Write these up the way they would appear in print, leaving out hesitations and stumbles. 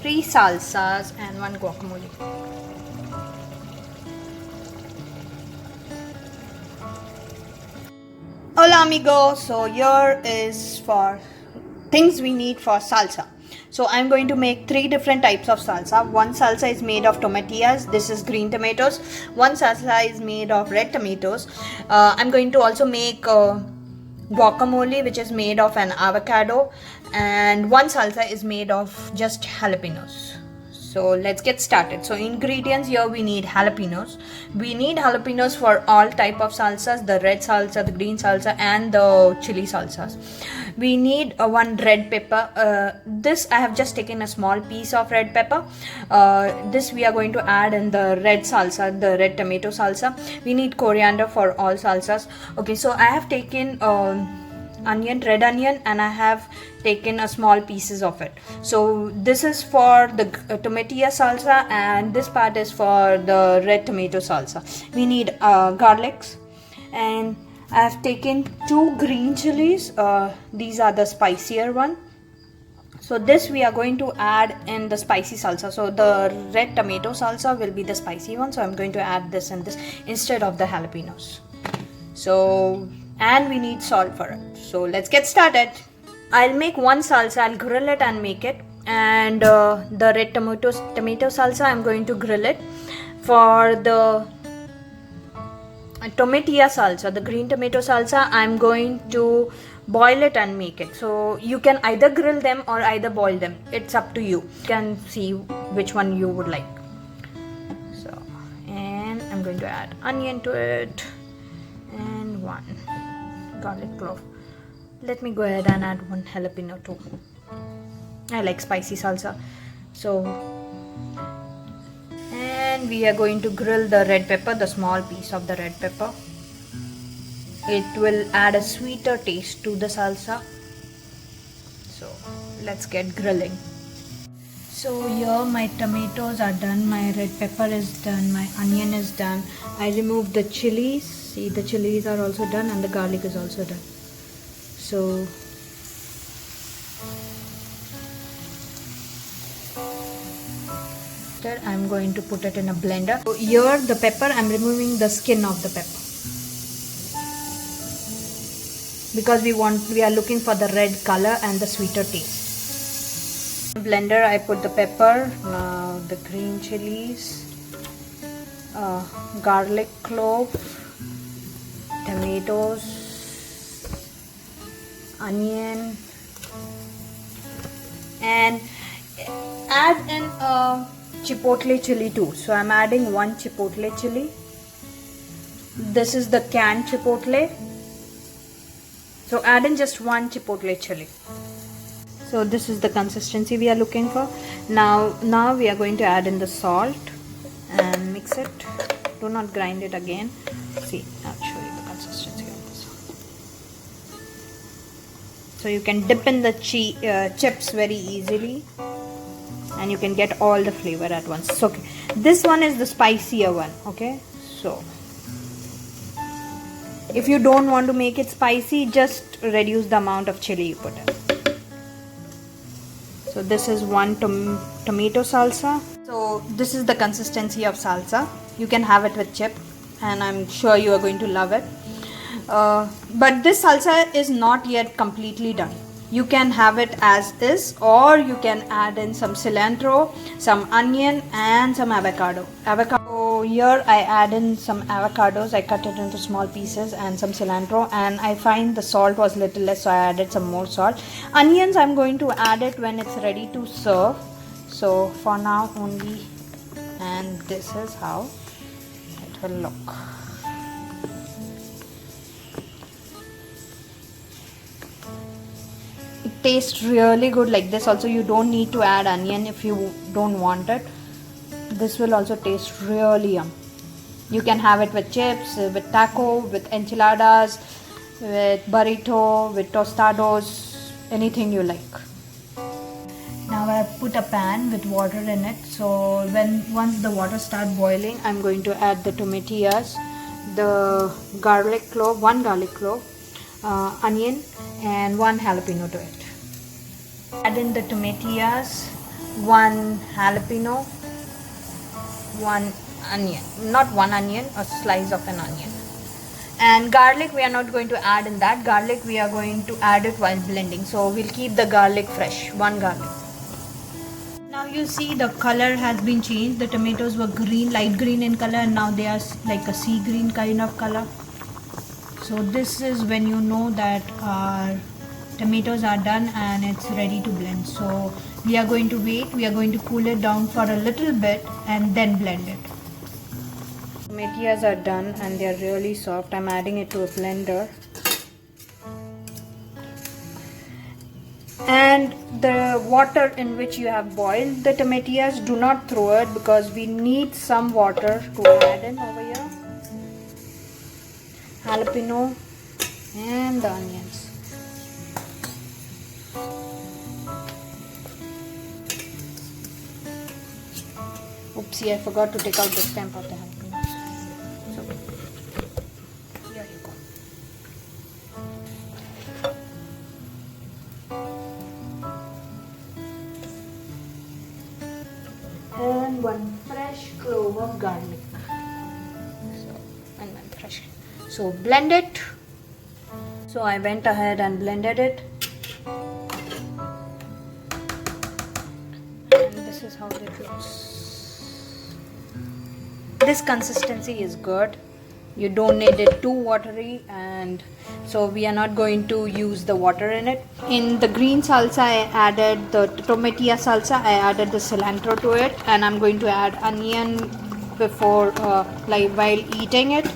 3 salsas and 1 guacamole. Hola amigos, so here is for things we need for salsa. So I'm going to make 3 different types of salsa. One salsa is made of tomatillas, this is green tomatoes. One salsa is made of red tomatoes. I'm going to also make guacamole, which is made of an avocado, and one salsa is made of just jalapenos. So let's get started. So ingredients here, we need jalapenos. We need jalapenos for all type of salsas, the red salsa, the green salsa, and the chili salsas. We need one red pepper. This I have just taken a small piece of red pepper. This we are going to add in the red salsa, the red tomato salsa. We need coriander for all salsas. Okay, so I have taken onion, red onion, and I have taken a small pieces of it. So this is for the tomatilla salsa, and this part is for the red tomato salsa. We need garlics, and I have taken 2 green chilies. These are the spicier one. So this we are going to add in the spicy salsa. So the red tomato salsa will be the spicy one, so I'm going to add this and this instead of the jalapenos. So, and we need salt for it. So let's get started. I'll make one salsa, I'll grill it and make it, and the red tomato salsa I'm going to grill it. For the tomatilla salsa, the green tomato salsa, I'm going to boil it and make it. So you can either grill them or either boil them, it's up to you. You can see which one you would like. So, and I'm going to add onion to it and 1 garlic clove. Let me go ahead and add 1 jalapeno too. I like spicy salsa. So, and we are going to grill the red pepper, the small piece of the red pepper. It will add a sweeter taste to the salsa. So let's get grilling. So here my tomatoes are done, my red pepper is done, my onion is done. I removed the chilies. See, the chilies are also done and the garlic is also done. So I'm going to put it in a blender. So here the pepper, I'm removing the skin of the pepper because we are looking for the red color and the sweeter taste. Blender, I put the pepper, now the green chilies, garlic clove, tomatoes, onion, and add in a chipotle chili too. So I'm adding 1 chipotle chili. This is the canned chipotle. So add in just 1 chipotle chili. So this is the consistency we are looking for. Now we are going to add in the salt and mix it. Do not grind it again. See, I'll show you the consistency of this. So you can dip in the chips very easily, and you can get all the flavor at once. So, okay, this one is the spicier one. Okay, so if you don't want to make it spicy, just reduce the amount of chili you put in. So this is 1 tomato salsa. So this is the consistency of salsa. You can have it with chip, and I'm sure you are going to love it. But this salsa is not yet completely done. You can have it as is, or you can add in some cilantro, some onion, and some avocado. So here I add in some avocados. I cut it into small pieces, and some cilantro, and I find the salt was little less, so I added some more salt. Onions, I'm going to add it when it's ready to serve. So for now only, and this is how it will look. It tastes really good like this. Also, you don't need to add onion if you don't want it. This will also taste really yum. You can have it with chips, with taco, with enchiladas, with burrito, with tostados, anything you like. Now I have put a pan with water in it. So once the water starts boiling, I'm going to add the tomatillas, the garlic clove, 1 garlic clove, onion, and 1 jalapeno to it. Add in the tomatillas, one jalapeno, one onion, not one onion, a slice of an onion. And garlic we are not going to add in that. Garlic we are going to add it while blending, so we'll keep the garlic fresh, one garlic. Now you see the color has been changed. The tomatoes were green, light green in color, and now they are like a sea green kind of color. So this is when you know that our tomatoes are done and it's ready to blend. So we are going to wait, we are going to cool it down for a little bit and then blend it. Tomatoes are done and they are really soft. I'm adding it to a blender. And the water in which you have boiled the tomatoes, do not throw it because we need some water to add in over here. Jalapeno and the onions. Oopsie, I forgot to take out the stem of the jalapenos. So, here you go. And one fresh clove of garlic. And one fresh. So blend it. So I went ahead and blended it. And this is how it looks. This consistency is good. You don't need it too watery, and so we are not going to use the water in it. In the green salsa I added the tomatillo salsa, I added the cilantro to it, and I'm going to add onion before like while eating it.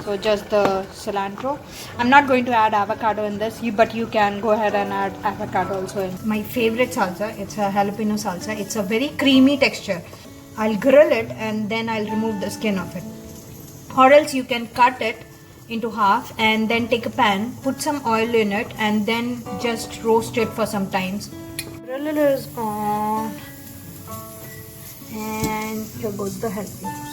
So just the cilantro. I'm not going to add avocado in this, but you can go ahead and add avocado also. My favorite salsa, it's a jalapeno salsa. It's a very creamy texture. I'll grill it and then I'll remove the skin of it. Or else you can cut it into half and then take a pan, put some oil in it, and then just roast it for some times. Griller is on, and here goes the jalapenos.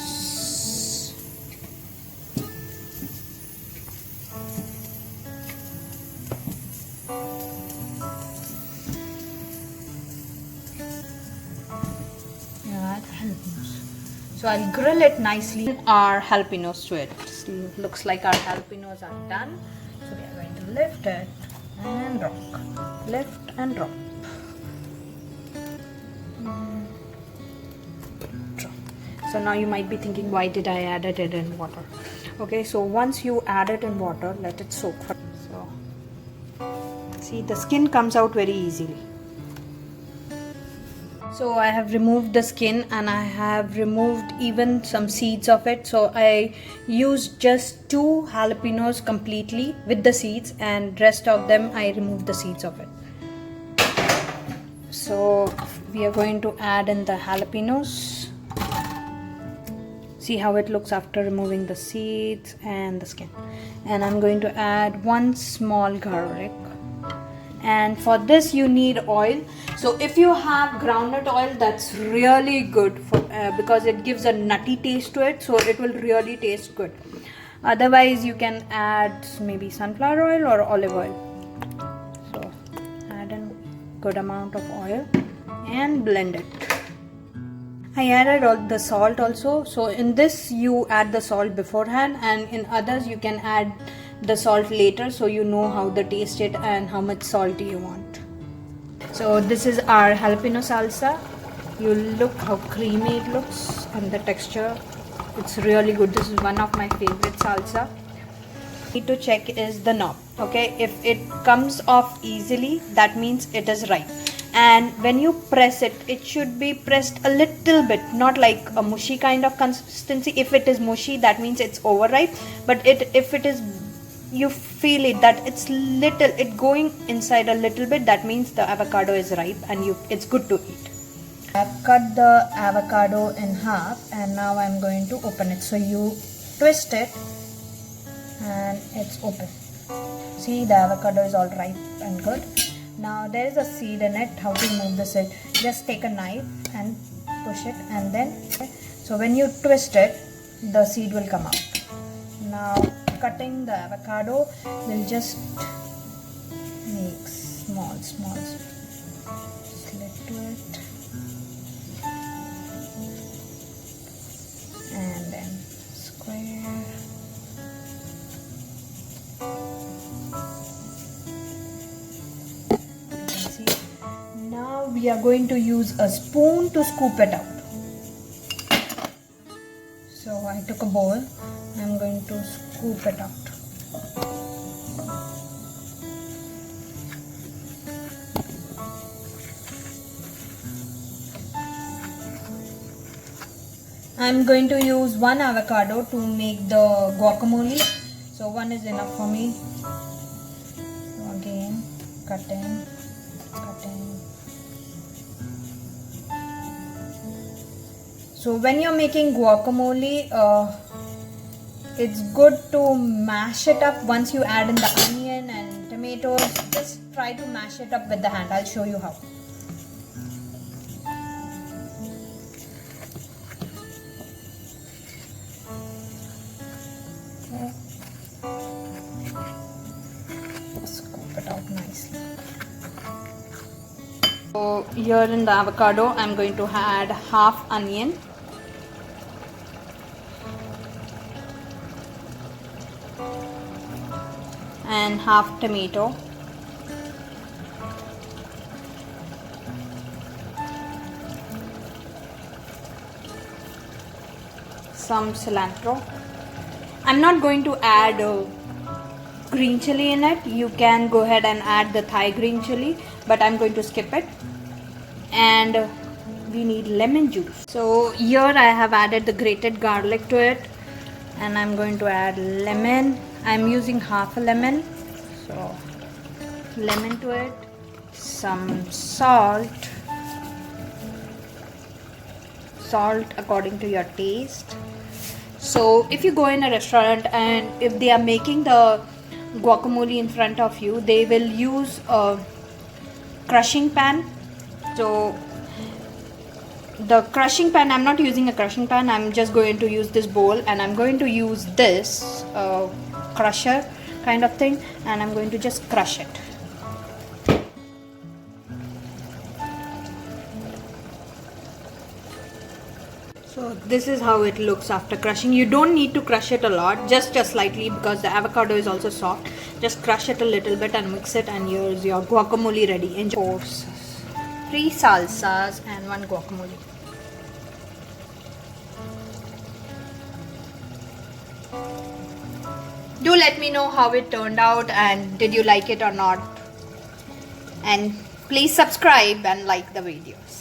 So I'll grill it nicely. Our jalapenos to it. Looks like our jalapenos are done. So we are going to lift it and rock. Lift and rock. Drop. So now you might be thinking, why did I add it in water? Okay, so once you add it in water, let it soak. So see, the skin comes out very easily. So I have removed the skin and I have removed even some seeds of it. So I used just 2 jalapenos completely with the seeds, and rest of them I removed the seeds of it. So we are going to add in the jalapenos. See how it looks after removing the seeds and the skin. And I'm going to add 1 small garlic. And for this you need oil. So if you have groundnut oil, that's really good for because it gives a nutty taste to it, so it will really taste good. Otherwise you can add maybe sunflower oil or olive oil. So add a good amount of oil and blend it. I added all the salt also. So in this you add the salt beforehand, and in others you can add the salt later, so you know how the taste it and how much salty you want. So this is our jalapeno salsa. You look how creamy it looks, and the texture, it's really good. This is one of my favorite salsa. Need to check is the knob. Okay, if it comes off easily, that means it is ripe. And when you press it, it should be pressed a little bit, not like a mushy kind of consistency. If it is mushy, that means it's overripe. But if it is, you feel it that it's little, it going inside a little bit, that means the avocado is ripe and it's good to eat. I've cut the avocado in half, and now I'm going to open it. So you twist it and it's open. See, the avocado is all ripe and good. Now there is a seed in it. How to remove the seed? Just take a knife and push it, and then so when you twist it, the seed will come out. Now cutting the avocado, will just make small slit to it. we are going to use a spoon to scoop it out. So I took a bowl. I'm going to scoop it out. I'm going to use one avocado to make the guacamole. So one is enough for me. So again, cutting. So when you're making guacamole, it's good to mash it up once you add in the onion and tomatoes. Just try to mash it up with the hand. I'll show you how. Scoop it out nicely. So here in the avocado, I'm going to add half onion. And half tomato. Some cilantro. I'm not going to add green chili in it. You can go ahead and add the Thai green chili, but I'm going to skip it. And we need lemon juice. So here I have added the grated garlic to it, and I'm going to add lemon. I'm using half a lemon, so lemon to it, some salt according to your taste. So if you go in a restaurant and if they are making the guacamole in front of you, they will use a crushing pan. So the crushing pan, I'm not using a crushing pan, I'm just going to use this bowl, and I'm going to use this crusher kind of thing, and I'm going to just crush it. So this is how it looks after crushing. You don't need to crush it a lot, just slightly, because the avocado is also soft. Just crush it a little bit and mix it, and here's your guacamole ready. Enjoy. 3 salsas and 1 guacamole. Do let me know how it turned out and did you like it or not. And please subscribe and like the videos.